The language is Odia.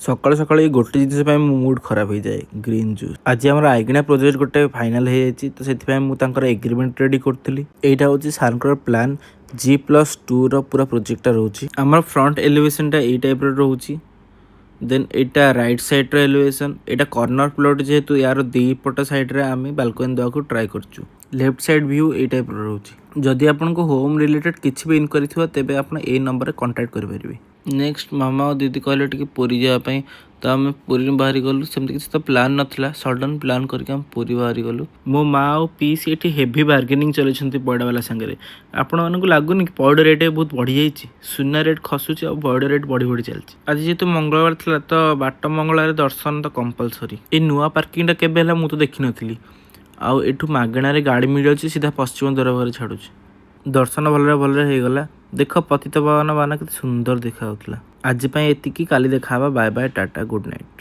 ସକାଳୁ ସକାଳୁ ଏଇ ଗୋଟେ ଜିନିଷ ପାଇଁ ମୋ ମୁଡ୍ ଖରାପ ହେଇଯାଏ, ଗ୍ରୀନ୍ ଜୁସ୍। ଆଜି ଆମର ଆଇଗିଣା ପ୍ରୋଜେକ୍ଟ ଗୋଟେ ଫାଇନାଲ ହେଇଯାଇଛି, ତ ସେଥିପାଇଁ ମୁଁ ତାଙ୍କର ଏଗ୍ରିମେଣ୍ଟ ରେଡି କରୁଥିଲି। ଏଇଟା ହେଉଛି ସାରଙ୍କର ପ୍ଲାନ୍ G+2 ର ପୁରା ପ୍ରୋଜେକ୍ଟଟା ରହୁଛି। ଆମର ଫ୍ରଣ୍ଟ ଏଲିଭେସନଟା ଏଇ ଟାଇପ୍ର ରହୁଛି। ଦେନ୍ ଏଇଟା ରାଇଟ୍ ସାଇଡ୍ର ଏଲିଭେସନ। ଏଇଟା କର୍ଣ୍ଣର ପ୍ଲଟ୍ ଯେହେତୁ ୟାର ଦି ପଟ ସାଇଡ୍ରେ ଆମେ ବାଲକୋନି ଦେବାକୁ ଟ୍ରାଏ କରୁଛୁ। ଲେଫ୍ଟ ସାଇଡ୍ ଭ୍ୟୁ ଏଇ ଟାଇପ୍ର ରହୁଛି। ଯଦି ଆପଣଙ୍କୁ ହୋମ୍ ରିଲେଟେଡ୍ କିଛି ବି ଇନକ୍ୱାରି ଥିବ ତେବେ ଆପଣ ଏଇ ନମ୍ବରରେ କଣ୍ଟାକ୍ଟ କରିପାରିବେ। ନେକ୍ସଟ ମାମା ଆଉ ଦିଦି କହିଲେ ଟିକେ ପୁରୀ ଯିବା ପାଇଁ, ତ ଆମେ ପୁରୀରୁ ବାହାରି ଗଲୁ। ସେମିତି କିଛି ତ ପ୍ଲାନ୍ ନଥିଲା, ସଡନ୍ ପ୍ଲାନ୍ କରିକି ଆମେ ପୁରୀ ବାହାରି ଗଲୁ। ମୋ ମା ଆଉ ପିଇସି ଏଠି ହେଭି ବାର୍ଗେନିଂ ଚଲେଇଛନ୍ତି ପଇଡ଼ବାଲା ସାଙ୍ଗରେ। ଆପଣମାନଙ୍କୁ ଲାଗୁନି କି ପଇଡ଼ ରେଟ୍ ବହୁତ ବଢ଼ିଯାଇଛି? ସୁନା ରେଟ୍ ଖସୁଛି ଆଉ ପଇଡ଼ ରେଟ୍ ବଢ଼ି ବଢ଼ି ଚାଲିଛି। ଆଜି ଯେହେତୁ ମଙ୍ଗଳବାର ଥିଲା ତ ବାଟ ମଙ୍ଗଳାରେ ଦର୍ଶନ ତ କମ୍ପଲସରି। ଏଇ ନୂଆ ପାର୍କିଂଟା କେବେ ହେଲା ମୁଁ ତ ଦେଖିନଥିଲି। ଆଉ ଏଠୁ ମାଗଣାରେ ଗାଡ଼ି ମିଳିଯାଉଛି, ସିଧା ପଶ୍ଚିମ ଦ୍ୱାର ଘରେ ଛାଡ଼ୁଛି। ଦର୍ଶନ ଭଲରେ ହେଇଗଲା। ଦେଖ ପତିତପାବନ ବାନା କେତେ ସୁନ୍ଦର ଦେଖାଯାଉଥିଲା। ଆଜି ପାଇଁ ଏତିକି, କାଲି ଦେଖାହେବା। Bye bye, tata, good night.